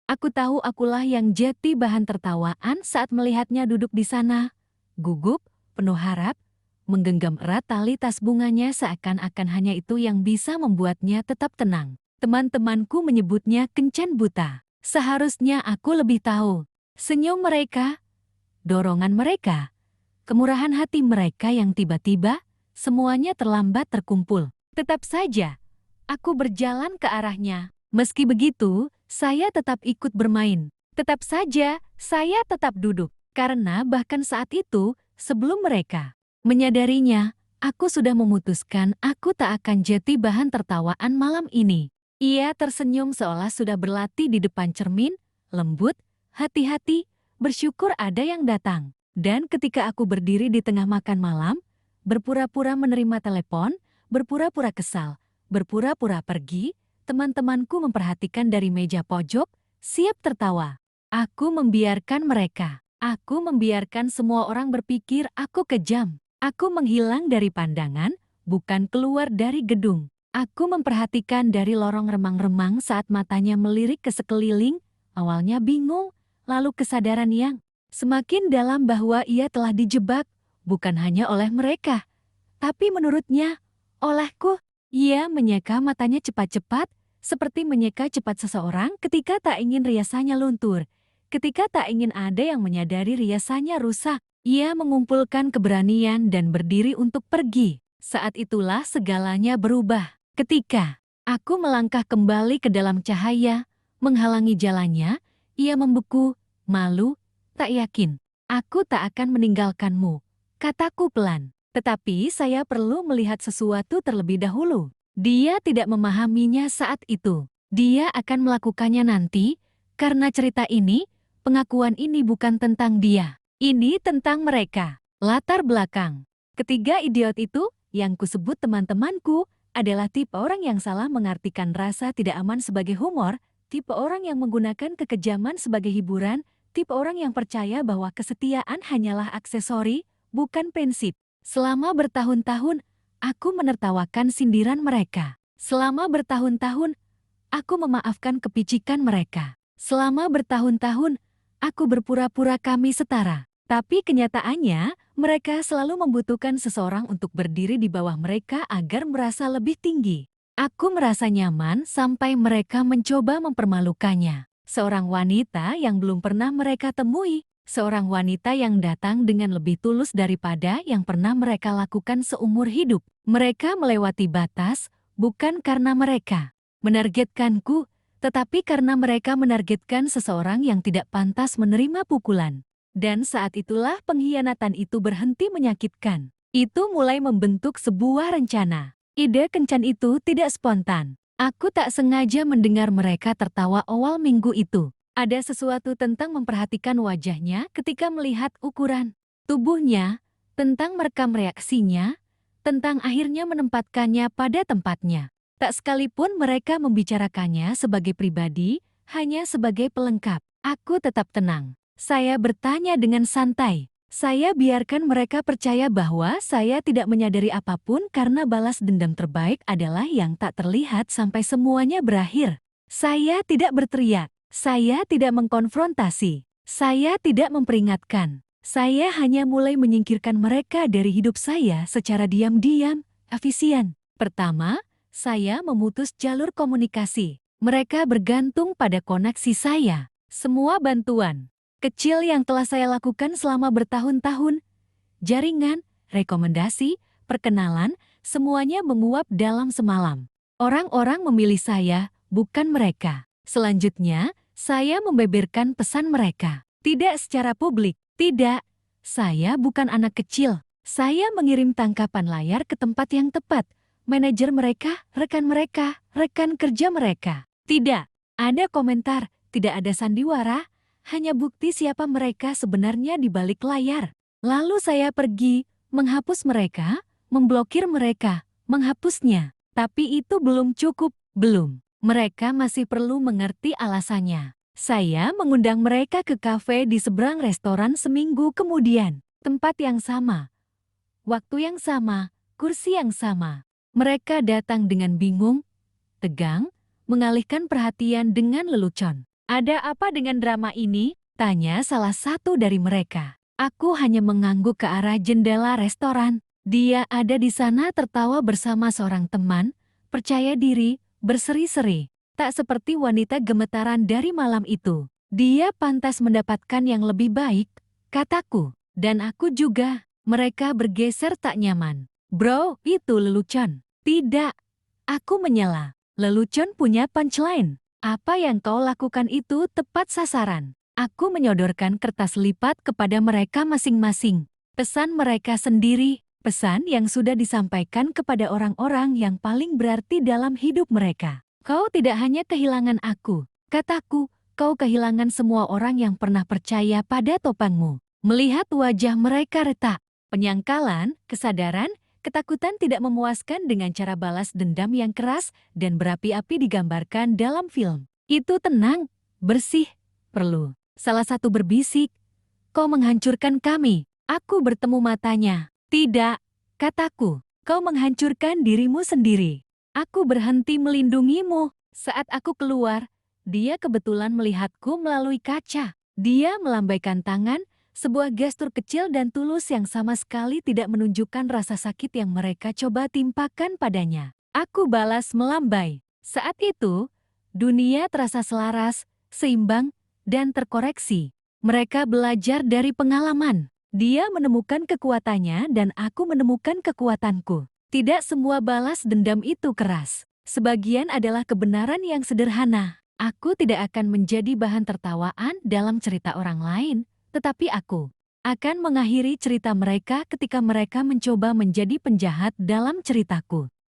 Aku tahu akulah yang jadi bahan tertawaan saat melihatnya duduk di sana. Gugup, penuh harap, menggenggam erat tali tas bunganya seakan-akan hanya itu yang bisa membuatnya tetap tenang. Teman-temanku menyebutnya kencan buta. Seharusnya aku lebih tahu. Senyum mereka, dorongan mereka, kemurahan hati mereka yang tiba-tiba, semuanya terlambat terkumpul. Tetap saja, aku berjalan ke arahnya. Meski begitu, saya tetap ikut bermain. Tetap saja, saya tetap duduk. Karena bahkan saat itu, sebelum mereka menyadarinya, aku sudah memutuskan aku tak akan jadi bahan tertawaan malam ini. Ia tersenyum seolah sudah berlatih di depan cermin, lembut, hati-hati, bersyukur ada yang datang. Dan ketika aku berdiri di tengah makan malam, berpura-pura menerima telepon, berpura-pura kesal, berpura-pura pergi, teman-temanku memperhatikan dari meja pojok, siap tertawa. Aku membiarkan mereka. Aku membiarkan semua orang berpikir aku kejam. Aku menghilang dari pandangan, bukan keluar dari gedung. Aku memperhatikan dari lorong remang-remang saat matanya melirik ke sekeliling, awalnya bingung, lalu kesadaran yang semakin dalam bahwa ia telah dijebak, bukan hanya oleh mereka, tapi menurutnya, olehku. Ia menyeka matanya cepat-cepat, seperti menyeka cepat seseorang ketika tak ingin riasannya luntur. Ketika tak ingin ada yang menyadari riasannya rusak, ia mengumpulkan keberanian dan berdiri untuk pergi. Saat itulah segalanya berubah. Ketika aku melangkah kembali ke dalam cahaya, menghalangi jalannya, ia membeku, malu, tak yakin. Aku tak akan meninggalkanmu, kataku pelan. Tetapi saya perlu melihat sesuatu terlebih dahulu. Dia tidak memahaminya saat itu. Dia akan melakukannya nanti, karena cerita ini, pengakuan ini bukan tentang dia. Ini tentang mereka. Latar belakang. Ketiga idiot itu, yang kusebut teman-temanku, adalah tipe orang yang salah mengartikan rasa tidak aman sebagai humor, tipe orang yang menggunakan kekejaman sebagai hiburan, tipe orang yang percaya bahwa kesetiaan hanyalah aksesori, bukan prinsip. Selama bertahun-tahun, aku menertawakan sindiran mereka. Selama bertahun-tahun, aku memaafkan kepicikan mereka. Selama bertahun-tahun, aku berpura-pura kami setara. Tapi kenyataannya, mereka selalu membutuhkan seseorang untuk berdiri di bawah mereka agar merasa lebih tinggi. Aku merasa nyaman sampai mereka mencoba mempermalukannya. Seorang wanita yang belum pernah mereka temui. Seorang wanita yang datang dengan lebih tulus daripada yang pernah mereka lakukan seumur hidup. Mereka melewati batas, bukan karena mereka menargetkanku, tetapi karena mereka menargetkan seseorang yang tidak pantas menerima pukulan. Dan saat itulah pengkhianatan itu berhenti menyakitkan. Itu mulai membentuk sebuah rencana. Ide kencan itu tidak spontan. Aku tak sengaja mendengar mereka tertawa awal minggu itu. Ada sesuatu tentang memperhatikan wajahnya ketika melihat ukuran tubuhnya, tentang merekam reaksinya, tentang akhirnya menempatkannya pada tempatnya. Tak sekalipun mereka membicarakannya sebagai pribadi, hanya sebagai pelengkap. Aku tetap tenang. Saya bertanya dengan santai. Saya biarkan mereka percaya bahwa saya tidak menyadari apapun karena balas dendam terbaik adalah yang tak terlihat sampai semuanya berakhir. Saya tidak berteriak. Saya tidak mengkonfrontasi. Saya tidak memperingatkan. Saya hanya mulai menyingkirkan mereka dari hidup saya secara diam-diam, efisien. Pertama, saya memutus jalur komunikasi. Mereka bergantung pada koneksi saya. Semua bantuan kecil yang telah saya lakukan selama bertahun-tahun, jaringan, rekomendasi, perkenalan, semuanya menguap dalam semalam. Orang-orang memilih saya, bukan mereka. Selanjutnya, saya membeberkan pesan mereka. Tidak secara publik, tidak. Saya bukan anak kecil. Saya mengirim tangkapan layar ke tempat yang tepat. Manajer mereka, rekan kerja mereka. Tidak ada komentar, tidak ada sandiwara, hanya bukti siapa mereka sebenarnya di balik layar. Lalu saya pergi, menghapus mereka, memblokir mereka, menghapusnya. Tapi itu belum cukup, belum. Mereka masih perlu mengerti alasannya. Saya mengundang mereka ke kafe di seberang restoran seminggu kemudian. Tempat yang sama, waktu yang sama, kursi yang sama. Mereka datang dengan bingung, tegang, mengalihkan perhatian dengan lelucon. Ada apa dengan drama ini? Tanya salah satu dari mereka. Aku hanya mengangguk ke arah jendela restoran. Dia ada di sana tertawa bersama seorang teman, percaya diri, berseri-seri. Tak seperti wanita gemetaran dari malam itu. Dia pantas mendapatkan yang lebih baik, kataku. Dan aku juga. Mereka bergeser tak nyaman. Bro, itu lelucon. Tidak. Aku menyela. Lelucon punya punchline. Apa yang kau lakukan itu tepat sasaran. Aku menyodorkan kertas lipat kepada mereka masing-masing. Pesan mereka sendiri, pesan yang sudah disampaikan kepada orang-orang yang paling berarti dalam hidup mereka. Kau tidak hanya kehilangan aku, kataku, kau kehilangan semua orang yang pernah percaya pada topangmu. Melihat wajah mereka retak, penyangkalan, kesadaran, ketakutan tidak memuaskan dengan cara balas dendam yang keras dan berapi-api digambarkan dalam film. Itu tenang, bersih, perlu. Salah satu berbisik, kau menghancurkan kami. Aku bertemu matanya. Tidak, kataku, kau menghancurkan dirimu sendiri. Aku berhenti melindungimu. Saat aku keluar, dia kebetulan melihatku melalui kaca. Dia melambaikan tangan, sebuah gestur kecil dan tulus yang sama sekali tidak menunjukkan rasa sakit yang mereka coba timpakan padanya. Aku balas melambai. Saat itu, dunia terasa selaras, seimbang, dan terkoreksi. Mereka belajar dari pengalaman. Dia menemukan kekuatannya dan aku menemukan kekuatanku. Tidak semua balas dendam itu keras. Sebagian adalah kebenaran yang sederhana. Aku tidak akan menjadi bahan tertawaan dalam cerita orang lain, tetapi aku akan mengakhiri cerita mereka ketika mereka mencoba menjadi penjahat dalam ceritaku.